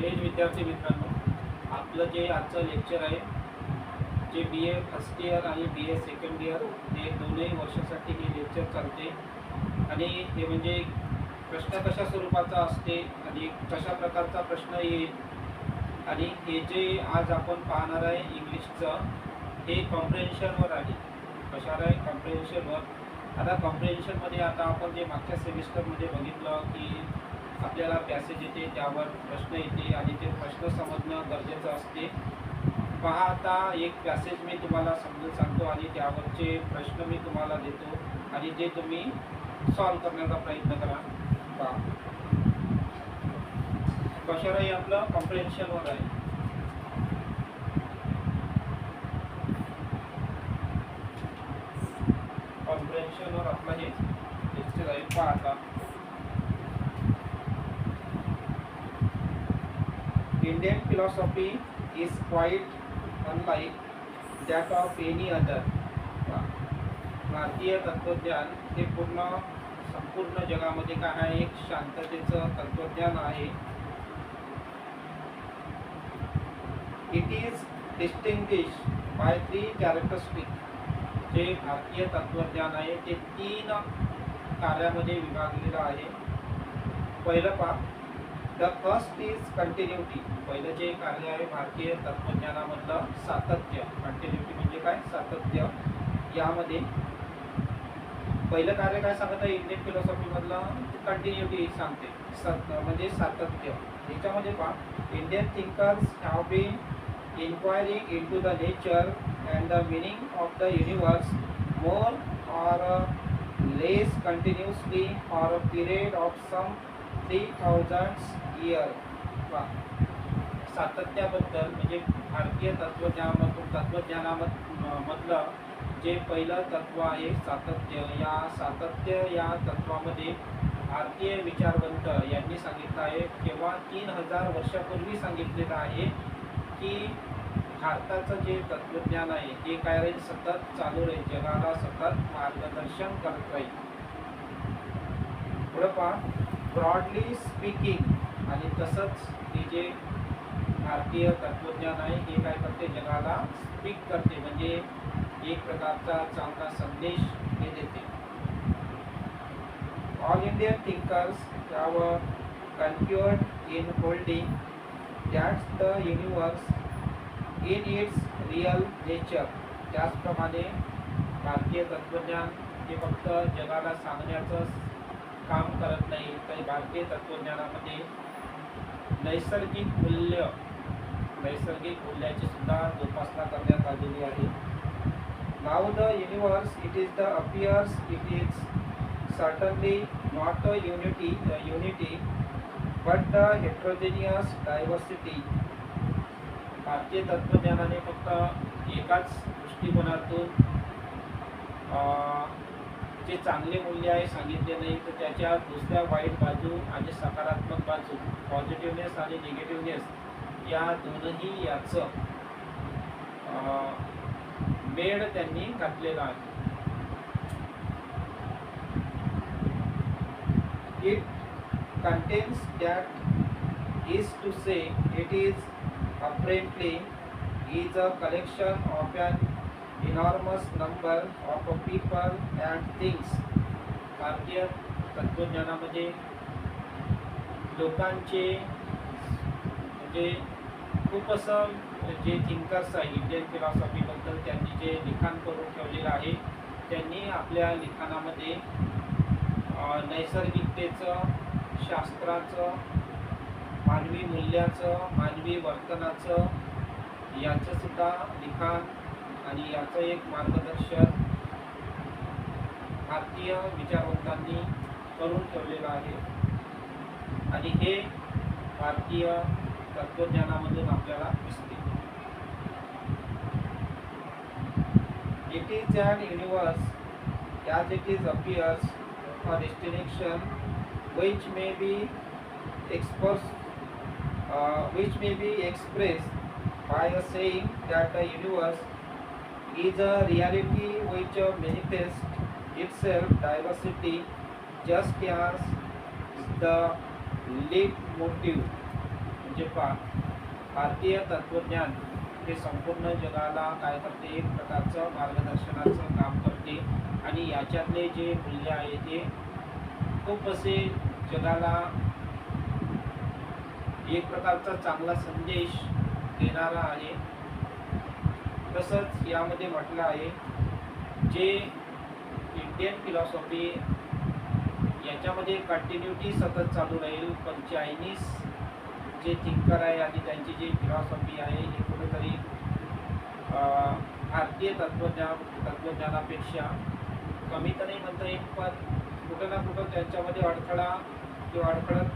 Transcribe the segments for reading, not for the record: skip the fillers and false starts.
College विद्यार्थी मित्रांनो, आपलं जे आजचं लेक्चर आहे जे BA फर्स्ट इयर आणि BA सेकंड इयर हे दोनही वर्षासाठी हे लेक्चर चालते. आणि हे म्हणजे प्रश्न कशा स्वरूपाचा असते आणि कशा प्रकारचा प्रश्न येईल. आणि हे जे आज आपण पाहणार आहे इंग्लिशचं हे कॉम्प्रिहेन्शनवर आहे. कशावर आहे? कॉम्प्रिहेन्शनवर. आता कॉम्प्रिहेन्शनमध्ये आता आपण जे मागच्या सेमिस्टरमध्ये बघितलं की आपल्याला पॅसेज येते, त्यावर प्रश्न येते आणि ते प्रश्न समजणं गरजेचं असते. पहा, आता एक पॅसेज मी तुम्हाला समजून सांगतो आणि त्यावरचे प्रश्न मी तुम्हाला देतो आणि जे तुम्ही सॉल्व करण्याचा प्रयत्न करा. पहा कशावर आहे? आपलं कॉम्प्रिहेन्शनवर आहे. कॉम्प्रिहेन्शनवर आपला हे लेक्चर आहे. पहा आता, Indian philosophy is quite unlike that of any other. भारतीय तत्वज्ञान हे संपूर्ण जगामध्ये काय आहे? एक शांततेचं तत्वज्ञान आहे. It is distinguished by 3 characteristic. जे भारतीय तत्वज्ञान आहे ते 3 कार्यामध्ये विभागलेलं आहे. पहिलं पहा, द फर्स्ट इज कंटिन्युटी. पहिलं जे कार्य आहे भारतीय तत्वज्ञानामधलं सातत्य. कंटिन्युटी म्हणजे काय? सातत्य. यामध्ये पहिलं कार्य काय सांगत आहे? इंडियन फिलॉसॉफीमधलं कंटिन्युटी सांगते, म्हणजे सातत्य. याच्यामध्ये पहा, Indian thinkers have been inquiring into the nature and the meaning of the universe more or less continuously for a period of some 3000 year. सातत्याबद्दल म्हणजे भारतीय तत्वज्ञानामधलं जे पहिलं तत्व आहे सातत्य. या तत्वामध्ये भारतीय विचारवंत यांनी सांगितलं आहे, केव्हा 3000 वर्षापूर्वी सांगितलेलं आहे की भारताचं जे तत्वज्ञान आहे हे काय राहील? सतत चालू राहील, जगाला सतत मार्गदर्शन करत राहील. पुढं पहा, ब्रॉडली स्पीकिंग. आणि तसंच हे जे भारतीय तत्वज्ञान आहे हे काय करते? जगाला स्पीक करते, म्हणजे एक प्रकारचा चांगला संदेश हे देते. All Indian thinkers have concurred in holding that's the universe in its real nature. त्याचप्रमाणे भारतीय तत्वज्ञान हे फक्त जगाला सांगण्याचं काम करत नाही, तर भारतीय तत्वज्ञानामध्ये नैसर्गिक मूल्याची सुद्धा जोपासना करण्यात आलेली आहे. Now the universe it is the appears it is certainly not a unity but the heterogeneous diversity. भारतीय तत्वज्ञानाने फक्त एकाच दृष्टिकोनातून जे चांगले मूल्य आहे सांगितले नाही, तर त्याच्या दुसऱ्या वाईट बाजू आणि सकारात्मक बाजू, पॉझिटिव्हनेस आणि निगेटिव्हनेस, या दोनही याचं मेळ त्यांनी घातलेला आहे. It contains that is to say it is apparently is a collection of an enormous number of people and things. भारतीय तत्वज्ञानामध्ये लोकांचे म्हणजे खूप असं जे थिंकर्स आहे इंडियन फिलॉसॉफीबद्दल त्यांनी जे लिखाण करून ठेवलेलं आहे, त्यांनी आपल्या लिखाणामध्ये नैसर्गिकतेचं, शास्त्राचं, मानवी मूल्याचं, मानवी वर्तनाचं याचं सुद्धा लिखाण आणि याचं एक मार्गदर्शन भारतीय विचारवंतांनी करून ठेवलेलं आहे. आणि हे भारतीय तत्वज्ञानामधून आपल्याला दिसते. It is an universe as it is appears a destination which may be expressed by a saying that the universe is a reality which manifests itself diversity just as the leitmotiv. म्हणजे भारतीय तत्वज्ञान हे संपूर्ण जगाला काय करते, एक प्रकारचं मार्गदर्शनाचं काम करते आणि याच्यातले जे मूल्य आहे ते खूप असे जगाला एक प्रकारचा चांगला संदेश देणारा आहे. तसंच यामध्ये म्हटलं आहे जे इंडियन फिलॉसॉफी याच्यामध्ये कंटिन्युटी सतत चालू राहील, पण चायनीज जे थिंकर आहे आणि त्यांची जी फिलॉसॉफी आहे ही कुठेतरी भारतीय तत्वज्ञानापेक्षा कमी तर नाही म्हणता येईल, पण कुठं ना कुठं त्यांच्यामध्ये अडथळा किंवा अडखळत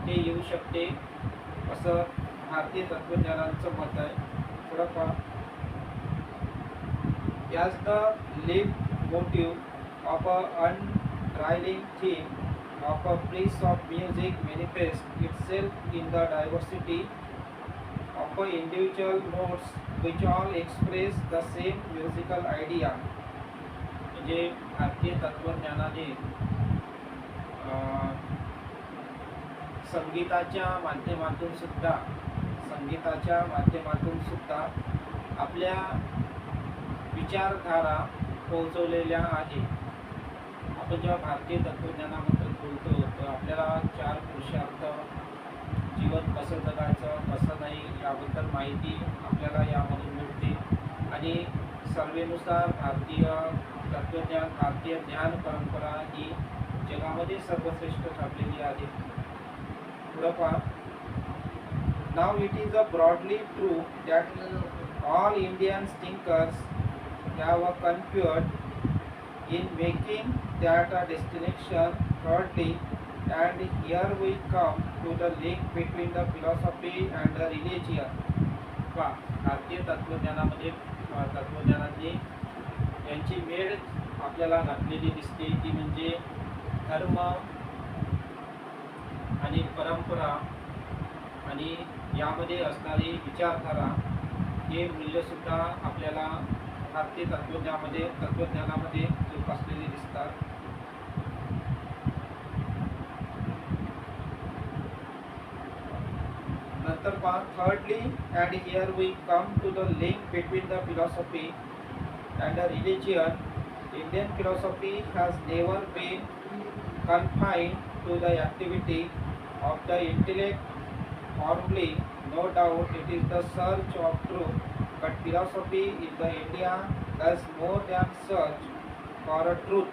ते येऊ शकते असं भारतीय तत्वज्ञानाचं मत आहे. थोडंफार as the leitmotif of a untrailing theme of a piece of music manifests itself in the diversity of individual notes which all express the same musical idea. म्हणजे भारतीय तत्वज्ञानाने संगीताच्या माध्यमातून सुद्धा आपल्या विचारधारा पोहोचवलेल्या आहे. आपण जेव्हा भारतीय तत्वज्ञानाबद्दल बोलतो तर आपल्याला 4 पुरुषार्थ, जीवन कसं जगायचं कसं नाही याबद्दल माहिती आपल्याला यामधून मिळते आणि सर्वेनुसार भारतीय तत्वज्ञान, भारतीय ज्ञान परंपरा ही जगामध्ये सर्वश्रेष्ठ ठरलेली आहे. थोडंफार नाव it is a broadly true that all Indian thinkers have a concurred in making that a destination. Thirdly, and here we come to the link between the philosophy and the religion. भारतीय तत्वज्ञानाची यांची मेळ आपल्याला घातलेली दिसते, ती म्हणजे धर्म आणि परंपरा आणि यामध्ये असणारी विचारधारा हे मूल्यसुद्धा आपल्याला भारतीय तत्वज्ञानामध्ये जोपासलेले दिसतात. नंतर thirdly, and here we come to the link between the philosophy and the religion. Indian philosophy has never been confined to the activity of the intellect formally. No doubt it is the search of truth, but philosophy in the India does more than search for a truth.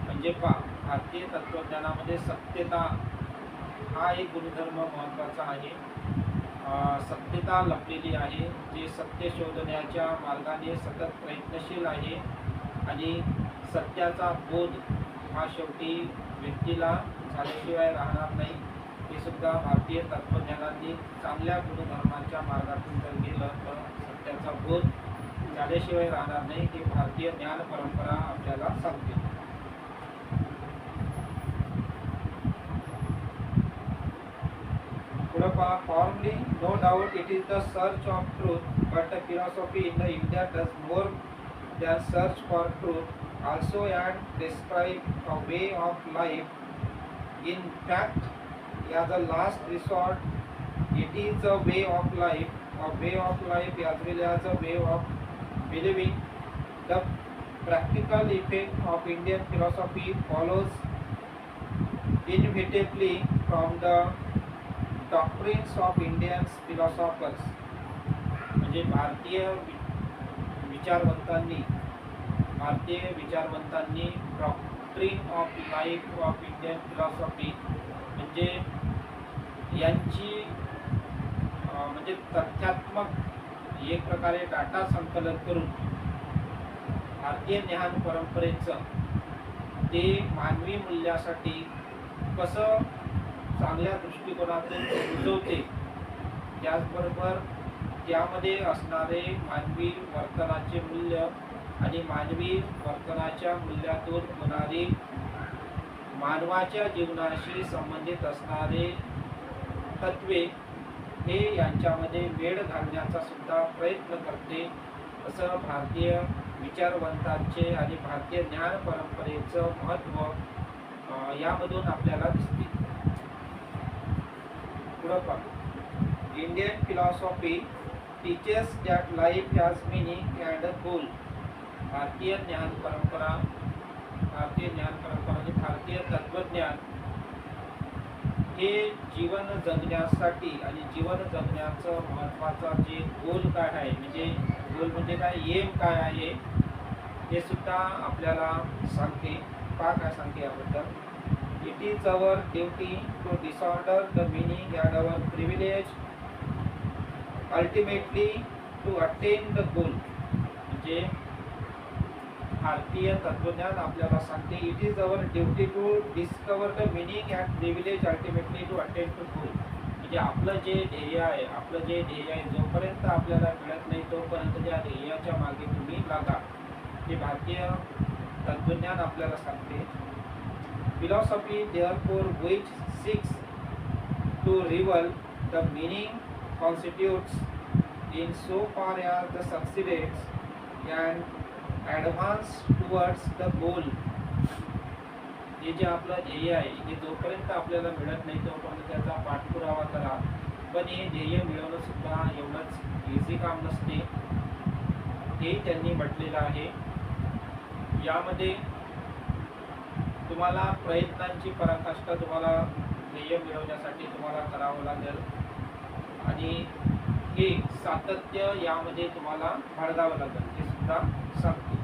म्हणजे भारतीय तत्वज्ञानामध्ये सत्यता हा एक गुणधर्म महत्त्वाचा आहे. सत्यता लपलेली आहे, जे सत्य शोधण्याच्या मार्गाने सतत प्रयत्नशील आहे आणि सत्याचा बोध हा शेवटी व्यक्तीला झाल्याशिवाय राहणार नाही. हे सुद्धा भारतीय तत्वज्ञानाने चांगल्या गुणधर्मांच्या मार्गातून जर गेलं तर सत्याचा बोध झाल्याशिवाय राहणार नाही, हे भारतीय ज्ञान परंपरा आपल्याला सांगते. थोडंफार formally no doubt it is the search of truth, but the philosophy in the India does more than search for truth also and describe a way of life. In fact as a last resort, it is a way of life as well as a way of believing. The practical effect of Indian philosophy follows inevitably from the doctrines of Indian philosophers. म्हणजे भारतीय विचारवंतांनी doctrine of life of Indian philosophy म्हणजे यांची म्हणजे तथ्यात्मक एक प्रकारे data संकलन करून भारतीय ज्ञान परंपरेचं ते मानवी मूल्यासाठी कसं चांगल्या दृष्टिकोनातून रुजवते, त्याचबरोबर त्यामध्ये असणारे मानवी वर्तनाचे मूल्य आणि मानवी वर्तनाच्या मूल्यातून होणारी मानवाच्या जीवनाशी संबंधित असणारे तत्वे हे यांच्यामध्ये वेळ घालण्याचा सुद्धा प्रयत्न करते, असं भारतीय विचारवंतांचे आणि भारतीय ज्ञान परंपरेचं महत्त्व यामधून आपल्याला दिसते. Indian philosophy teaches that life has meaning and a goal. भारतीय ज्ञान परंपरा म्हणजे भारतीय तत्वज्ञान हे जीवन जगण्यासाठी आणि जीवन जगण्याचं महत्त्वाचा जे गोल काय आहे, म्हणजे गोल म्हणजे काय, एम काय आहे हे सुद्धा आपल्याला सांगते. काय सांगते याबद्दल. It is our duty to disorder the meaning and our privilege ultimately to attain the goal. म्हणजे भारतीय तत्वज्ञान आपल्याला सांगते it is our duty to discover the meaning and privilege ultimately to attain to goal. म्हणजे आपलं जे ध्येय आहे जोपर्यंत आपल्याला मिळत नाही तोपर्यंत त्या ध्येयाच्या मागे तुम्ही लागा, हे भारतीय तत्वज्ञान आपल्याला सांगते. Philosophy therefore which seeks to reveal the meaning constitutes in so far as the succeeds and advance towards the goal. हे जे आपलं ध्येय आहे हे जोपर्यंत आपल्याला मिळत नाही तोपर्यंत त्याचा पाठपुरावा करा. पण हे ध्येय मिळवणं सुद्धा एवढंच इझी काम नसते, हे त्यांनी म्हटलेलं आहे. यामध्ये तुम्हाला प्रयत्नांची पराकाष्ठा तुम्हाला ध्येय मिळवण्यासाठी तुम्हाला करावं लागेल आणि हे सातत्य यामध्ये तुम्हाला बाळगावं लागेल, हे सुद्धा सांगते.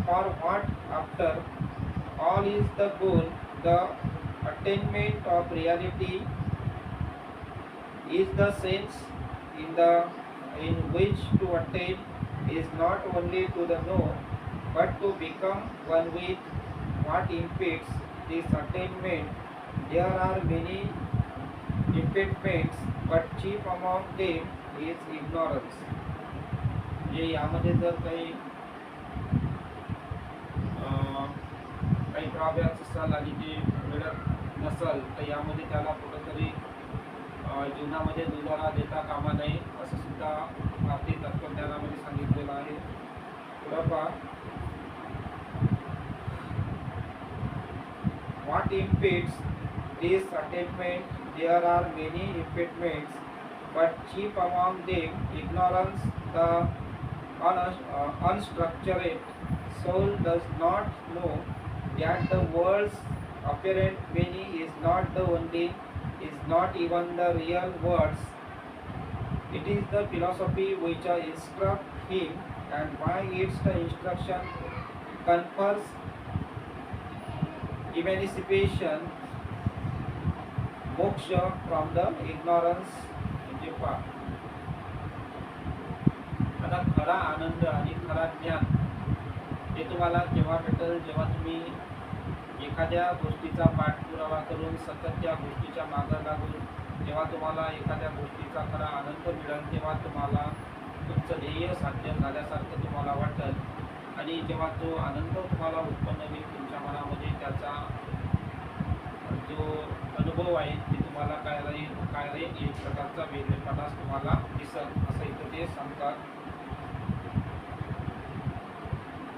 For what after all is the goal, the attainment of reality is the sense in which to attain is not only to the know but to become one with what impedes this attainment. There are many impediments but chief among them is ignorance. जे यामध्ये जर काही drawbacks असाल आणि ते मिळत नसल तर यामध्ये त्याला कुठंतरी जीवनामध्ये दुधाला देता कामा नये, असं सुद्धा भारतीय तत्वज्ञानामध्ये सांगितलेलं आहे. पुढं what impedes this attainment? There are many impediments, but chief among them ignorance. The unstructured soul does not know that the world's apparent meaning is not even the real words. It is the philosophy which instructs him, and by its the instruction confers emancipation, moksha from the ignorance. म्हणजे आता खरा आनंद आणि खरा ज्ञान हे तुम्हाला केव्हा भेटेल, जेव्हा तुम्ही एखाद्या गोष्टीचा पाठपुरावा करून सतत त्या गोष्टीच्या मागं लागून जेव्हा तुम्हाला एखाद्या गोष्टीचा खरा आनंद मिळेल तेव्हा तुम्हाला तुमचं ध्येय साध्य झाल्यासारखं तुम्हाला वाटेल. आणि जेव्हा तो आनंद तुम्हाला उत्पन्न होईल तुमच्या मनामध्ये, त्याचा जो अनुभव आहे ते तुम्हाला काय राहील एक प्रकारचा वेगळेपणाच तुम्हाला दिसत, असं इथं ते सांगतात.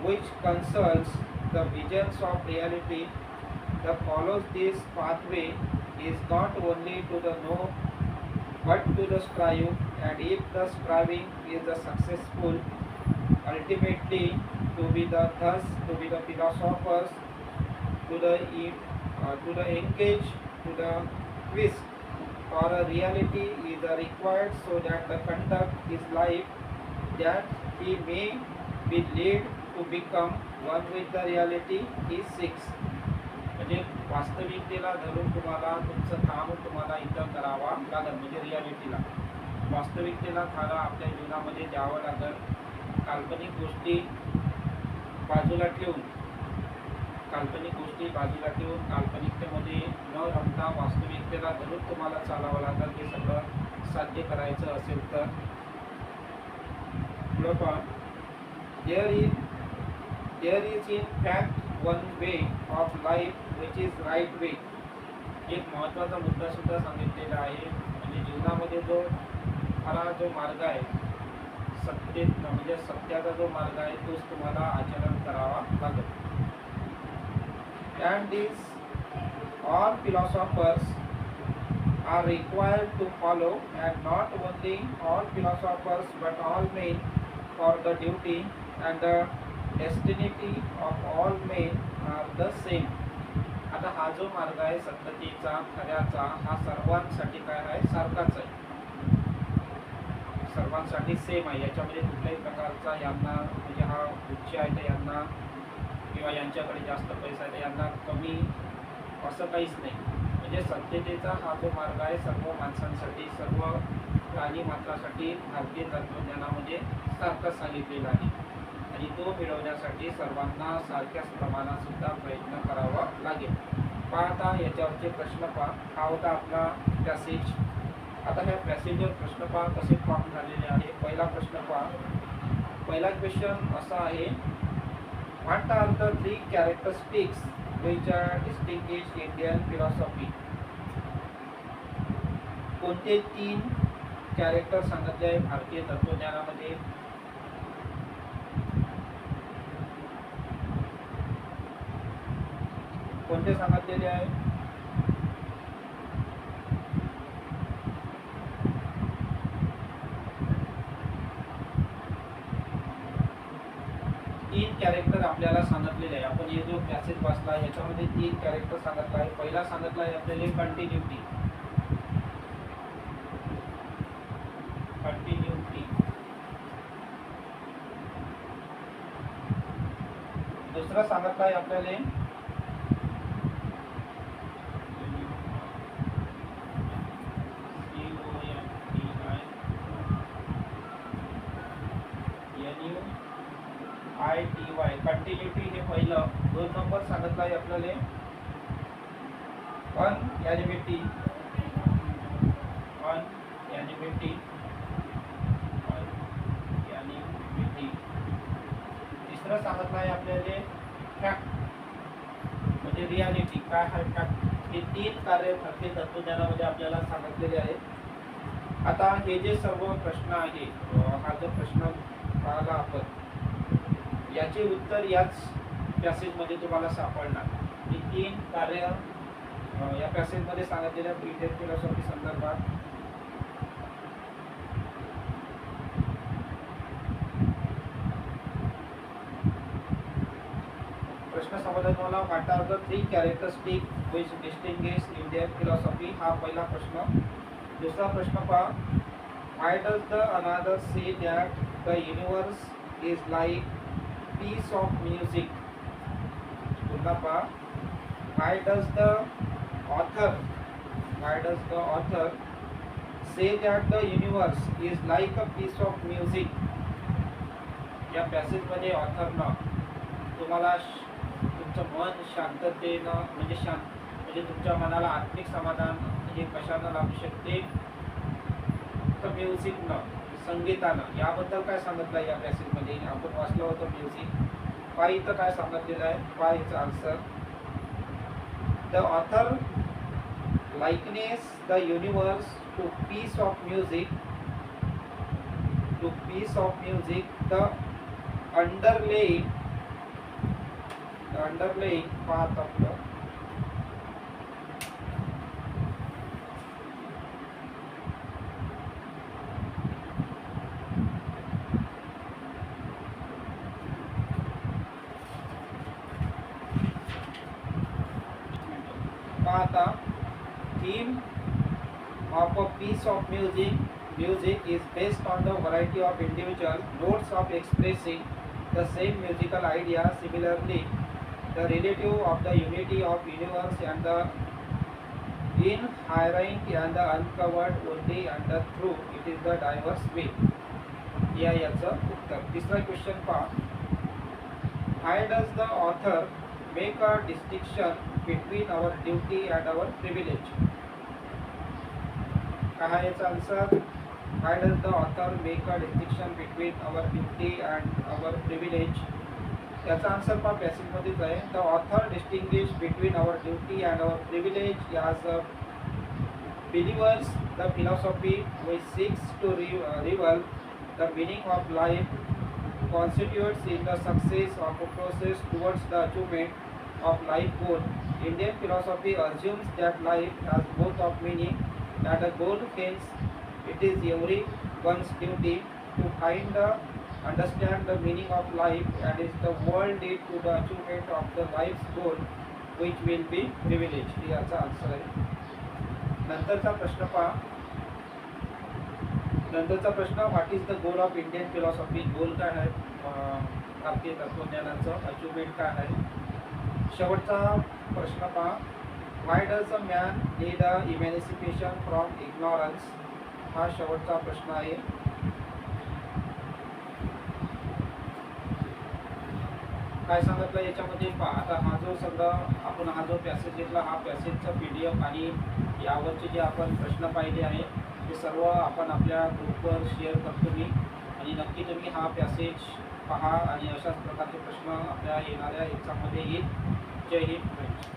which concerns the visions of reality that follows this pathway is not only to the know but to the strive, and if the striving is the successful, ultimately to be the philosophers, to the engage, to the quest for a reality is required so that the conduct his life that he may be led to become one with the reality he seeks. म्हणजे वास्तविकतेला धरून तुम्हाला तुमचं काम तुम्हाला इथं करावं लागेल, म्हणजे रियालिटीला वास्तविकतेला खरा आपल्या जीवनामध्ये द्यावं लागेल. काल्पनिक गोष्टी बाजूला ठेवून काल्पनिकतेमध्ये न रमता वास्तविकतेला धरून तुम्हाला चालावं लागेल. हे सगळं साध्य करायचं असेल तर there is in fact one way of life which is right way. एक महत्त्वाचा मुद्दा सुद्धा सांगितलेला आहे, म्हणजे जीवनामध्ये जो खरा जो मार्ग आहे सत्याचा जो मार्ग आहे तोच तुम्हाला आचरण करावा लागेल. and these all philosophers are required to follow, and not only all philosophers but all men, for the duty and the destiny of all men are the same. आता हा जो मार्ग आहे सत्यतेचा खऱ्याचा हा सर्वांसाठी काय आहे सारखाच आहे, सर्वांसाठी सेम आहे. याच्यामध्ये कुठल्याही प्रकारचा यांना म्हणजे हा उच्च आहे तर यांना किंवा यांच्याकडे जास्त पैसा आहे तर यांना कमी असं काहीच नाही. म्हणजे सत्यतेचा हा जो मार्ग आहे सर्व माणसांसाठी सर्व प्राणी मात्रासाठी भारतीय तत्वज्ञानामध्ये सारखाच सांगितलेला आहे आणि तो मिळवण्यासाठी सर्वांना सारख्याच प्रमाणात सुद्धा प्रयत्न करावा लागेल. पाहता याच्यावरचे प्रश्न पहा. हा होता आपला पॅसेज. आता ह्या पॅसेजवर प्रश्न पहा कसे फॉर्म झालेले आहे. पहिला प्रश्न पहा. पहिला क्वेश्चन असा आहे, what are the 3 characteristics which distinguish Indian philosophy? कोणते 3 कॅरेक्टर सांगितले आहे भारतीय तत्वज्ञानामध्ये? कोणते सांगितलेले आहे? तीन कॅरेक्टर आपल्याला सांगितलेले आहे. आपण हे जो पॅसेज वाचला याच्यामध्ये 3 कॅरेक्टर सांगितला आहे. पहिला सांगितला आहे आपल्याला कंटिन्युटी. दुसरा सांगितला आहे आपल्याला कंटिन्युटी हे पहिलं. 2 नंबर सांगितलं आहे आपल्याला अनएनिमिटी. तिसरं सांगितलं आहे आपल्याला फॅक्ट म्हणजे रियालिटी. काय आहे फॅक्ट? हे 3 कार्य भारतीय तत्वज्ञानामध्ये आपल्याला सांगितलेले आहेत. आता हे जे सर्व प्रश्न आहे, हा जो प्रश्न पाहिला आपण, याचे उत्तर याच पॅसेजमध्ये तुम्हाला सापडणार. ही 3 कार्य या पॅसेजमध्ये सांगितलेल्या इंडियन फिलॉसॉफी संदर्भात. प्रश्न समजला तुम्हाला? What are the 3 characteristic which distinguish Indian philosophy? हा पहिला प्रश्न. दुसरा प्रश्न पहा. Why does the another say that the universe is like piece of music? पुन्हा पहा. Why does the author say that the universe is like a piece of music? या पॅसेजमध्ये ऑथरनं तुम्हाला तुमचं मन शांततेनं म्हणजे तुमच्या मनाला आत्मिक समाधान हे कशानं लाभू शकते? तर म्युझिकनं, संगीतानं. याबद्दल काय सांगितलं या पॅसेजमध्ये? आपण वाचलं होतं म्युझिक. पहा इथं काय सांगितलेलं आहे. पहा याचा answer. The author likens the universe to piece of music. The underlying पाहत आपलं theme of a piece of music is based on the variety of individual modes of expressing the same musical idea. Similarly, the relative of the unity of universe and the inherent and the uncovered only and the through it is the diverse way. याचं उत्तर. तिसरा question पहा. Why does the author make a distinction between our duty and our privilege? काय आहे याचा answer? Why does the author make a distinction between our duty and our privilege? याचा answer पहा पॅसेजमध्येच आहे. The author distinguish between our duty and our privilege as believers. The philosophy which seeks to reveal the meaning of life constitutes in the success of a process towards the achievement of life goal. Indian philosophy assumes that life has both of meaning, that a goal hence it is everyone's duty to understand the meaning of life, and is the world lead to the achievement of the life's goal, which will be privileged. याचा answer आहे. नंतरचा प्रश्न पहा. नंतरचा प्रश्न, what is the goal of Indian philosophy. Goal काय आहे भारतीय तत्वज्ञानाचं, अचिव्हमेंट काय आहे. शेवटचा प्रश्न पहा. Why does a man need a emancipation from ignorance. हा शेवटचा प्रश्न आहे. काय सांगितलं याच्यामध्ये पहा. आता हा जो सगळं आपण हा जो पॅसेज घेतला, हा पॅसेजचा PDF आणि यावरचे जे आपण प्रश्न पाहिले आहे ते सर्व आपण आपल्या ग्रुपवर शेअर करतो मी, आणि नक्की तुम्ही हा पॅसेज पहा आणि अशाच प्रकारचे प्रश्न आपल्या येणाऱ्या एक्झाममध्ये येईल. जय हिंद.